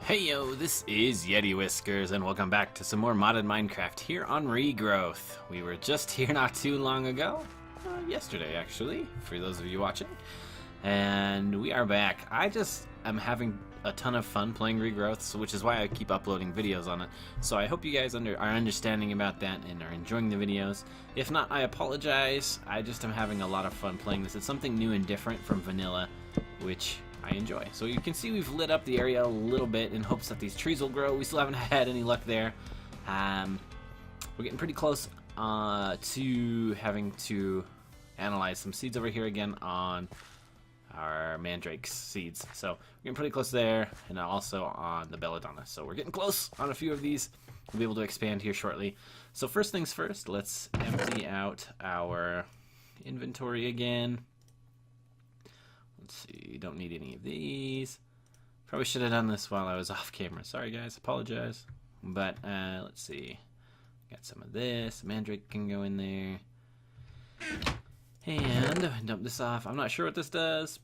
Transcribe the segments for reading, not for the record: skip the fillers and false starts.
Hey yo, this is YetiWhiskers, and welcome back to some more modded Minecraft here on Regrowth. We were just here not too long ago, yesterday actually, for those of you watching, and we are back. I just am having a ton of fun playing Regrowth, which is why I keep uploading videos on it. So I hope you guys are understanding about that and are enjoying the videos. If not, I apologize. I just am having a lot of fun playing this. It's something new and different from vanilla, which I enjoy. So you can see we've lit up the area a little bit in hopes that these trees will grow. We still haven't had any luck there. We're getting pretty close to having to analyze some seeds over here again on our mandrake seeds. So we're getting pretty close there, and also on the belladonna. So we're getting close on a few of these. We'll be able to expand here shortly. So first things first, let's empty out our inventory again. Let's see, don't need any of these. Probably should have done this while I was off camera. Sorry guys, apologize. But let's see. Got some of this. Mandrake can go in there. And dump this off. I'm not sure what this does.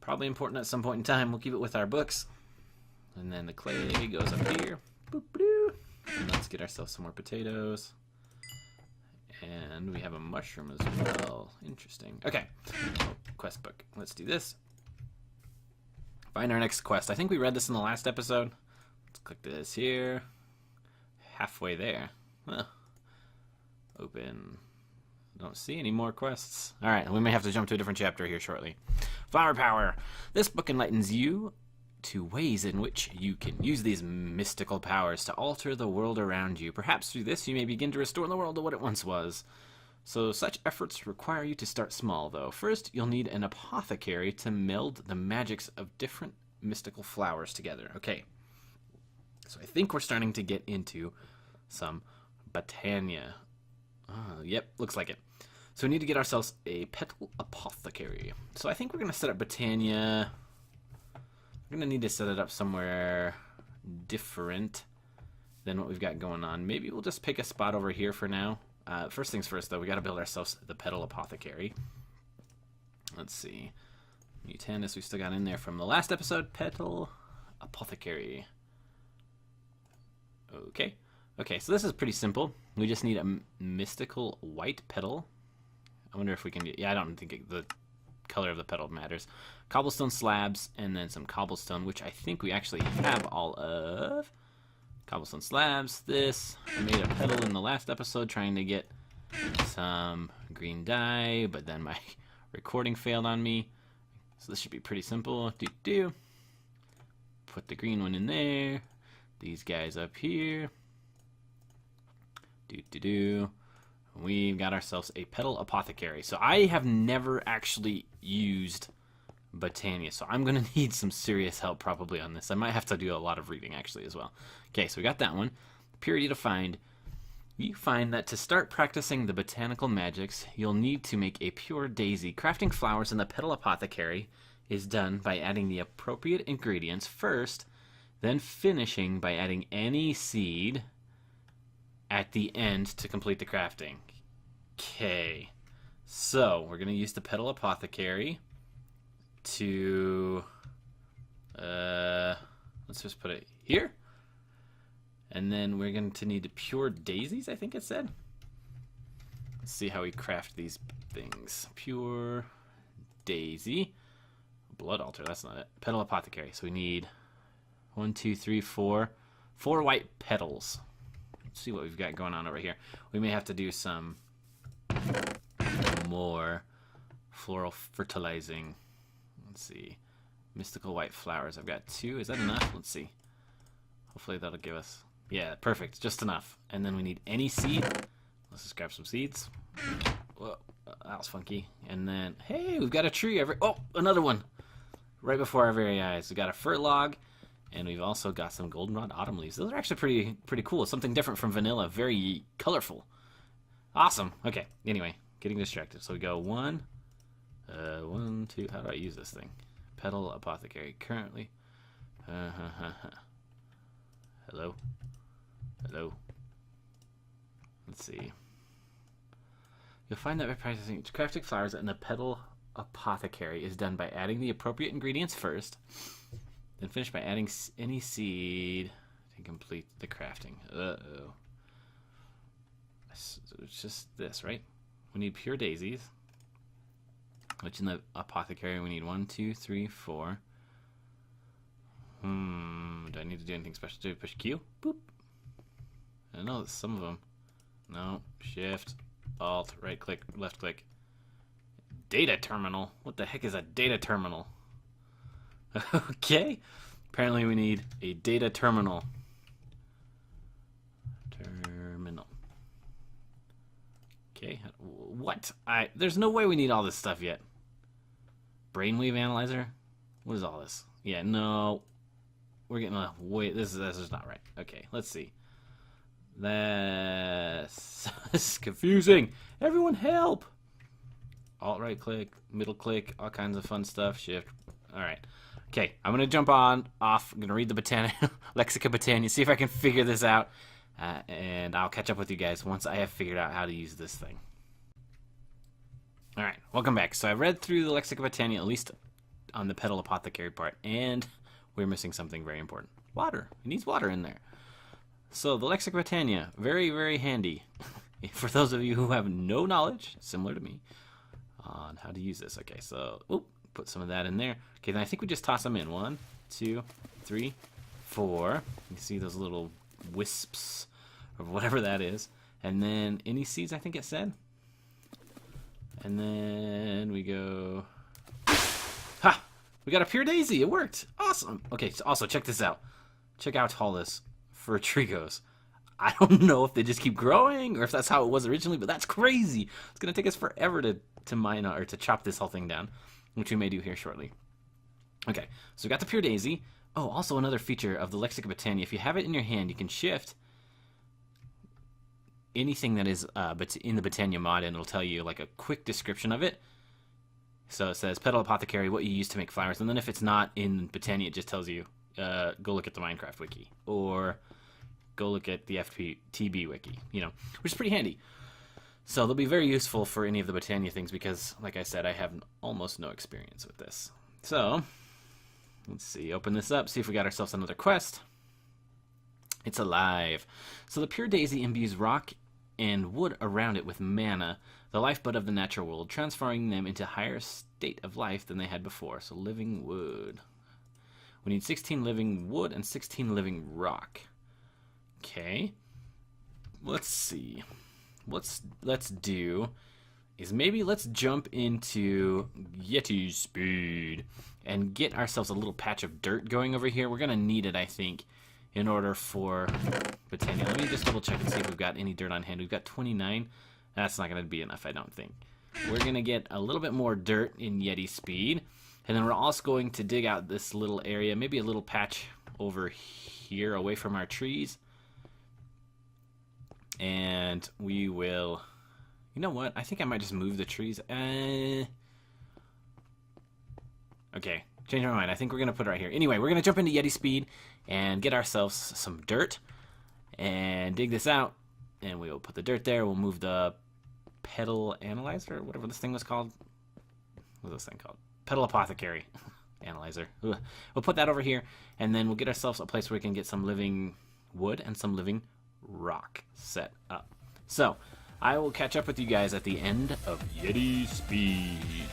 Probably important at some point in time. We'll keep it with our books. And then the clay goes up here. Boop, boop. And let's get ourselves some more potatoes. And we have a mushroom as well. Interesting. Okay. Oh, quest book. Let's do this. Find our next quest. I think we read this in the last episode. Let's click this here. Halfway there. Huh. Open. Don't see any more quests. Alright, we may have to jump to a different chapter here shortly. Flower power. This book enlightens you to ways in which you can use these mystical powers to alter the world around you. Perhaps through this you may begin to restore the world to what it once was. So such efforts require you to start small, though. First, you'll need an apothecary to meld the magics of different mystical flowers together. Okay, so I think we're starting to get into some Botania. Yep, looks like it. So we need to get ourselves a petal apothecary. So I think we're going to set up Botania. We're going to need to set it up somewhere different than what we've got going on. Maybe we'll just pick a spot over here for now. First things first, though, we got to build ourselves the petal apothecary. Let's see. Mutanus we still got in there from the last episode. Petal apothecary. Okay. Okay, so this is pretty simple. We just need a mystical white petal. I wonder if we can get... Yeah, I don't think the color of the petal matters. Cobblestone slabs, and then some cobblestone, which I think we actually have all of. Cobblestone slabs, this. I made a petal in the last episode trying to get some green dye, but then my recording failed on me. So this should be pretty simple. Put the green one in there. These guys up here. We've got ourselves a petal apothecary. So I have never actually used Botania, so I'm going to need some serious help probably on this. I might have to do a lot of reading actually as well. Okay, so we got that one. Purity to find. You find that to start practicing the botanical magics, you'll need to make a pure daisy. Crafting flowers in the petal apothecary is done by adding the appropriate ingredients first, then finishing by adding any seed at the end to complete the crafting. Okay, so we're going to use the petal apothecary to let's just put it here, and then we're going to need pure daisies, I think it said. Let's see how we craft these things. Pure daisy, blood altar, that's not it. Petal apothecary, so we need 1 2 3 4 white petals. Let's see what we've got going on over here. We may have to do some more floral fertilizing. Let's see. Mystical white flowers. I've got 2. Is that enough? Let's see. Hopefully that'll give us... Yeah, perfect. Just enough. And then we need any seed. Let's just grab some seeds. Whoa, that was funky. And then, hey, we've got a tree. Oh, another one. Right before our very eyes. We've got a fir log. And we've also got some goldenrod autumn leaves. Those are actually pretty cool. Something different from vanilla. Very colorful. Awesome. Okay. Anyway, getting distracted. So we go 1, 1, 2. How do I use this thing? Petal apothecary. Currently. Hello. Hello. Let's see. You'll find that by practicing crafting flowers in the petal apothecary is done by adding the appropriate ingredients first, Then finish by adding any seed to complete the crafting. Uh-oh. So it's just this, right? We need pure daisies. Which in the Apothecary we need 1, 2, 3, 4. Do I need to do anything special to push Q? Boop. I know that some of them. No. Shift, Alt, right click, left click. Data terminal? What the heck is a data terminal? Okay. Apparently we need a data terminal. Okay. What? There's no way we need all this stuff yet. Brainwave analyzer? What is all this? Yeah, no. We're getting a wait. This is not right. Okay, let's see. This is confusing. Everyone help! Alt right click, middle click, all kinds of fun stuff. Shift. All right. Okay, I'm gonna jump off. I'm gonna read the Lexica Botania, see if I can figure this out, and I'll catch up with you guys once I have figured out how to use this thing. All right, welcome back. So I read through the Lexica Botania, at least on the Petal Apothecary part, and we're missing something very important. Water. It needs water in there. So the Lexica Botania, very, very handy for those of you who have no knowledge, similar to me, on how to use this. Okay, so put some of that in there. Okay, then I think we just toss them in. 1, 2, 3, 4. You see those little wisps or whatever that is. And then any seeds, I think it said. And then we go. Ha! We got a pure daisy. It worked. Awesome. Okay, so also check this out. Check out how tall this fir tree goes. I don't know if they just keep growing or if that's how it was originally, but that's crazy. It's going to take us forever to mine or to chop this whole thing down, which we may do here shortly. Okay, so we got the pure daisy. Oh, also another feature of the Lexica Botania. If you have it in your hand, you can shift anything that is in the Botania mod, and it'll tell you like a quick description of it. So it says Petal Apothecary, what you use to make flowers, and then if it's not in Botania, it just tells you go look at the Minecraft wiki or go look at the FTB wiki, which is pretty handy. So they'll be very useful for any of the Botania things because, like I said, I have almost no experience with this. So let's see, open this up, see if we got ourselves another quest. It's alive. So the pure daisy imbues rock and wood around it with mana, the lifeblood of the natural world, transforming them into a higher state of life than they had before. So living wood. We need 16 living wood and 16 living rock. Okay. Let's see. Let's do is maybe let's jump into Yeti speed and get ourselves a little patch of dirt going over here. We're gonna need it, I think, in order for Botania. Let me just double check and see if we've got any dirt on hand. We've got 29. That's not gonna be enough, I don't think. We're gonna get a little bit more dirt in Yeti speed, and then we're also going to dig out this little area, maybe a little patch over here away from our trees. And we will, you know what? I think I might just move the trees. Okay, change my mind. I think we're going to put it right here. Anyway, we're going to jump into Yeti speed and get ourselves some dirt and dig this out. And we'll put the dirt there. We'll move the Petal Analyzer, whatever this thing was called. What's this thing called? Petal Apothecary Analyzer. Ugh. We'll put that over here. And then we'll get ourselves a place where we can get some living wood and some living rock set up. So I will catch up with you guys at the end of Yeti Speed.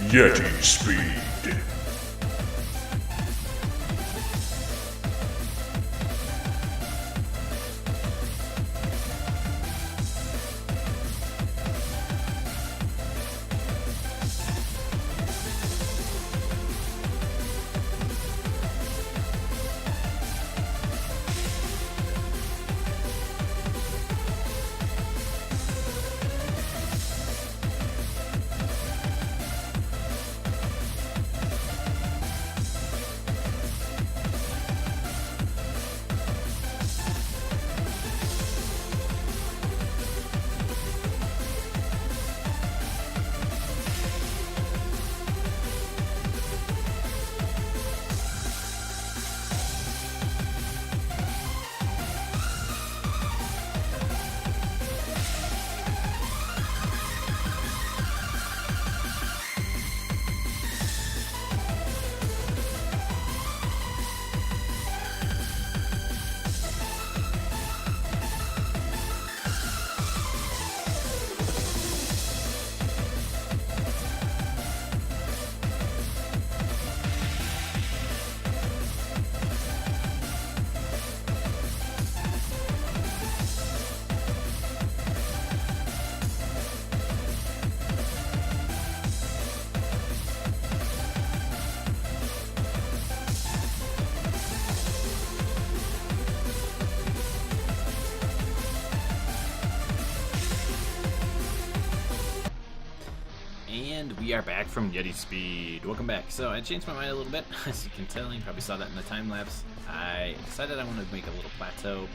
Yeti Speed. And we are back from Yeti Speed. Welcome back. So I changed my mind a little bit. As you can tell, you probably saw that in the time lapse. I decided I wanted to make a little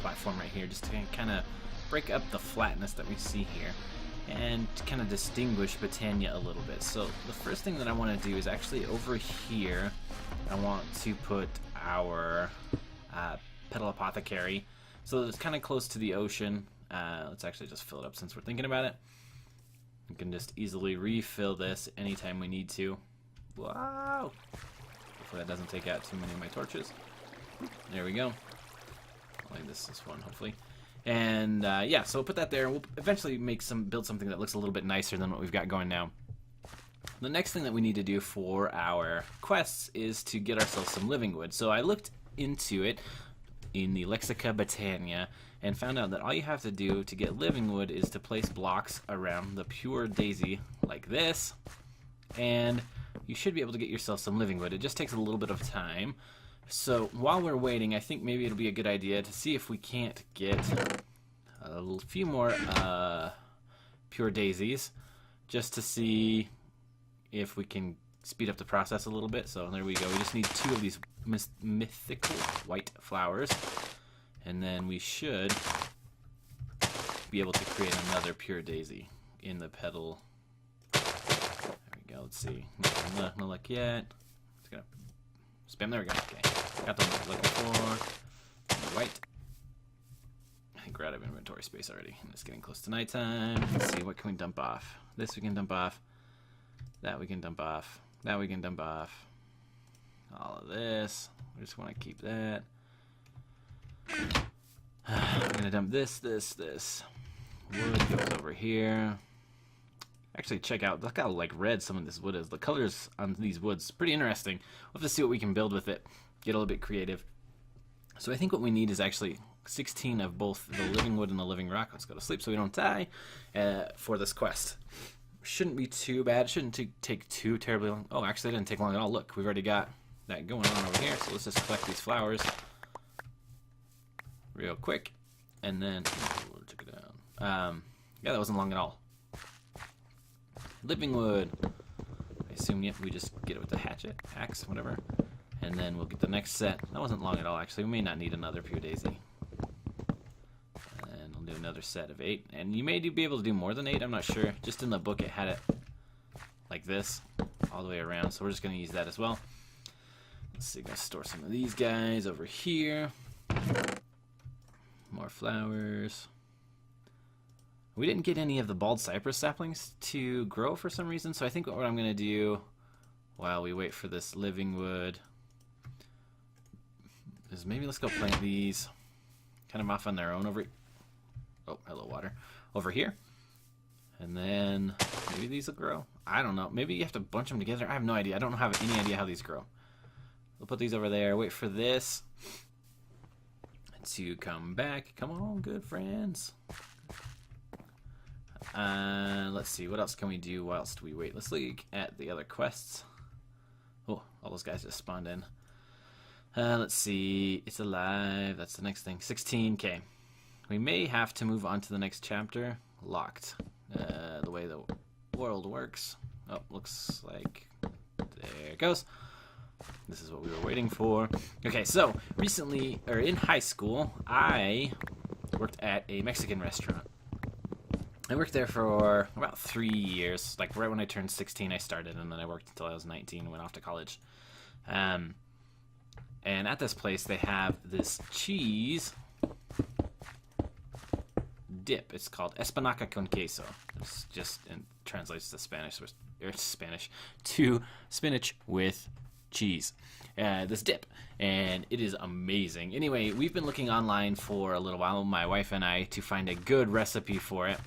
platform right here just to kind of break up the flatness that we see here and to kind of distinguish Botania a little bit. So the first thing that I want to do is actually over here, I want to put our petal apothecary so that it's kind of close to the ocean. Let's actually just fill it up since we're thinking about it. You can just easily refill this anytime we need to. Wow! Hopefully that doesn't take out too many of my torches. There we go. Like this one, hopefully. And yeah, so we'll put that there. We'll eventually build something that looks a little bit nicer than what we've got going now. The next thing that we need to do for our quests is to get ourselves some living wood. So I looked into it in the Lexica Botania and found out that all you have to do to get living wood is to place blocks around the pure daisy like this, and you should be able to get yourself some living wood. It just takes a little bit of time. So while we're waiting, I think maybe it'll be a good idea to see if we can't get a few more pure daisies, just to see if we can speed up the process a little bit. So there we go. We just need 2 of these mythical white flowers, and then we should be able to create another pure daisy in the petal. There we go. Let's see. No luck yet. It's gonna spam. There we go. Okay. Got the one I'm looking for. White. I think we're out of inventory space already. And it's getting close to nighttime. Let's see. What can we dump off? This we can dump off. That we can dump off. That we can dump off. All of this. We just want to keep that. I'm going to dump this. Wood goes over here. Actually, check out. Look how like red some of this wood is. The colors on these woods, pretty interesting. We'll have to see what we can build with it. Get a little bit creative. So I think what we need is actually 16 of both the living wood and the living rock. Let's go to sleep so we don't die for this quest. Shouldn't be too bad. Shouldn't take too terribly long. Oh, actually, it didn't take long at all. Look, we've already got that going on over here. So let's just collect these flowers real quick, and then check it out. Yeah, that wasn't long at all. Living wood. I assume yep, we just get it with the hatchet, axe, whatever, and then we'll get the next set. That wasn't long at all. Actually, we may not need another pure daisy. And we'll do another set of 8, and you may be able to do more than 8. I'm not sure. Just in the book, it had it like this all the way around, so we're just going to use that as well. Let's see, gonna store some of these guys over here. More flowers. We didn't get any of the bald cypress saplings to grow for some reason, so I think what I'm gonna do while we wait for this living wood is maybe let's go plant these kind of off on their own over. Oh, hello, water. Over here. And then maybe these will grow. I don't know. Maybe you have to bunch them together. I have no idea. I don't have any idea how these grow. We'll put these over there. Wait for this to come back. Come on, good friends. Let's see. What else can we do whilst we wait? Let's look at the other quests. Oh, all those guys just spawned in. Let's see. It's alive. That's the next thing. 16K. We may have to move on to the next chapter. Locked. The way the world works. Oh, looks like there it goes. This is what we were waiting for. Okay, so recently, or in high school, I worked at a Mexican restaurant. I worked there for about 3 years. Like right when I turned 16, I started, and then I worked until I was 19 and went off to college. And at this place, they have this cheese dip. It's called espinaca con queso. It's just translates to Spanish to spinach with cheese. This dip, and it is amazing. Anyway, we've been looking online for a little while, my wife and I, to find a good recipe for it,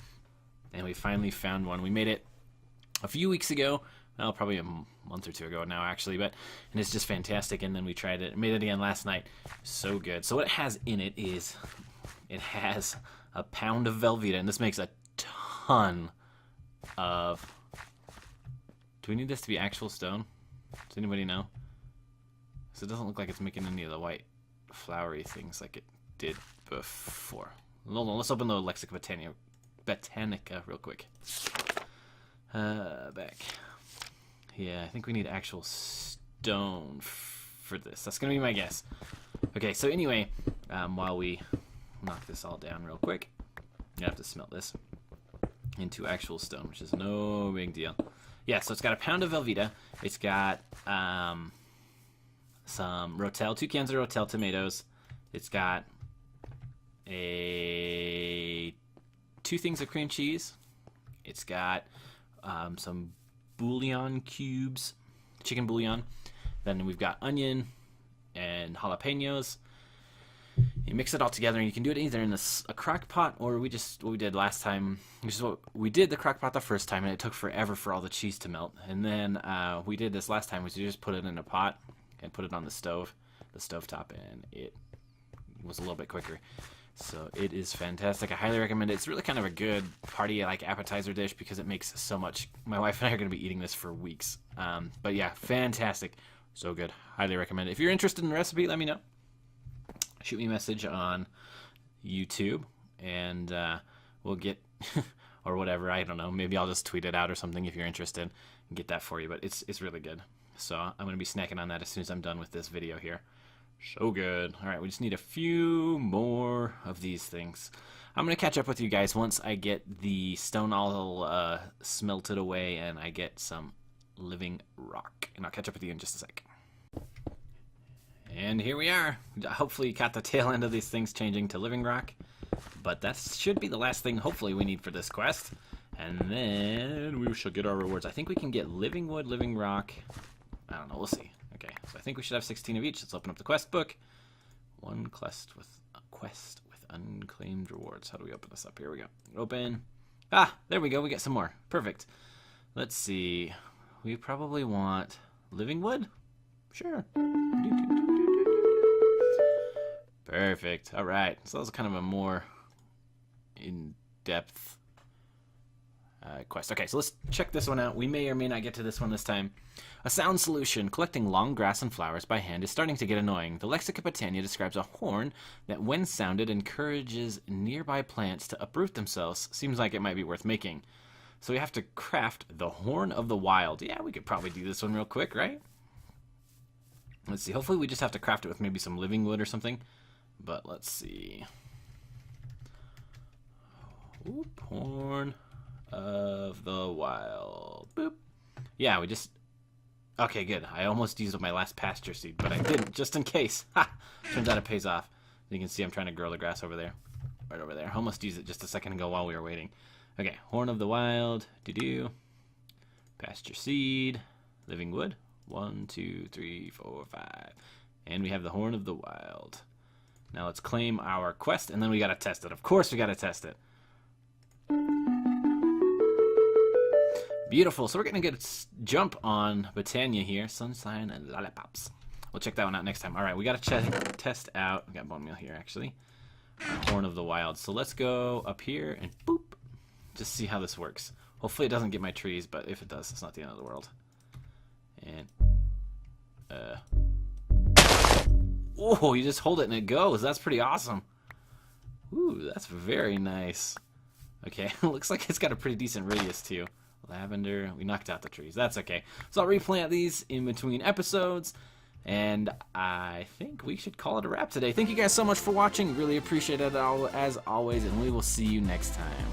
and we finally found one. We made it a few weeks ago, well, probably a month or 2 ago now, actually, and it's just fantastic. And then we tried it, made it again last night. So good. So what it has in it is, it has a pound of Velveeta, and this makes a ton of. Do we need this to be actual stone? Does anybody know? So it doesn't look like it's making any of the white flowery things like it did before. Hold on, let's open the Lexica Botanica real quick. Back. Yeah, I think we need actual stone for this. That's going to be my guess. Okay, so anyway, while we knock this all down real quick, you have to smelt this into actual stone, which is no big deal. Yeah, so it's got a pound of Velveeta. It's got some Rotel, 2 cans of Rotel tomatoes. It's got 2 things of cream cheese. It's got some bouillon cubes, chicken bouillon. Then we've got onion and jalapenos. You mix it all together, and you can do it either in a crock pot, or what we did last time, which is what we did the crock pot the first time, and it took forever for all the cheese to melt. And then we did this last time, was you just put it in a pot and put it on the stove top, and it was a little bit quicker. So it is fantastic. I highly recommend it. It's really kind of a good party like appetizer dish because it makes so much. My wife and I are going to be eating this for weeks. But yeah, fantastic. So good. Highly recommend it. If you're interested in the recipe, let me know. Shoot me a message on YouTube, and we'll get, or whatever, I don't know. Maybe I'll just tweet it out or something if you're interested and get that for you. But it's really good. So I'm going to be snacking on that as soon as I'm done with this video here. So good. All right, we just need a few more of these things. I'm going to catch up with you guys once I get the stone all smelted away and I get some living rock. And I'll catch up with you in just a sec. And here we are. Hopefully you caught the tail end of these things changing to living rock. But that should be the last thing hopefully we need for this quest. And then we shall get our rewards. I think we can get Livingwood Livingrock. I don't know, we'll see. Okay, so I think we should have 16 of each. Let's open up the quest book. One quest with unclaimed rewards. How do we open this up? Here we go. Open. Ah, there we go. We get some more. Perfect. Let's see. We probably want Livingwood? Sure. Perfect. All right. So that was kind of a more in-depth quest. Okay, so let's check this one out. We may or may not get to this one this time. A sound solution. Collecting long grass and flowers by hand is starting to get annoying. The Lexicon Botania describes a horn that, when sounded, encourages nearby plants to uproot themselves. Seems like it might be worth making. So we have to craft the Horn of the Wild. Yeah, we could probably do this one real quick, right? Let's see. Hopefully we just have to craft it with maybe some living wood or something. But let's see. Oop, Horn of the Wild. Boop. Yeah, we just... Okay, good. I almost used up my last pasture seed, but I didn't, just in case. Ha! Turns out it pays off. You can see I'm trying to grow the grass over there. Right over there. I almost used it just a second ago while we were waiting. Okay, Horn of the Wild. Do-do. Pasture seed. Living wood. 1, 2, 3, 4, 5. And we have the Horn of the Wild. Now let's claim our quest, and then we gotta test it. Of course we gotta test it. Beautiful. So we're going to get a jump on Botania here. Sunshine and Lollipops. We'll check that one out next time. All right, we got to test out. We got bone meal here, actually. Horn of the Wild. So let's go up here and boop. Just see how this works. Hopefully it doesn't get my trees, but if it does, it's not the end of the world. And, oh, you just hold it and it goes. That's pretty awesome. Ooh, that's very nice. Okay, looks like it's got a pretty decent radius, too. Lavender. We knocked out the trees. That's okay. So I'll replant these in between episodes. And I think we should call it a wrap today. Thank you guys so much for watching. Really appreciate it all, as always. And we will see you next time.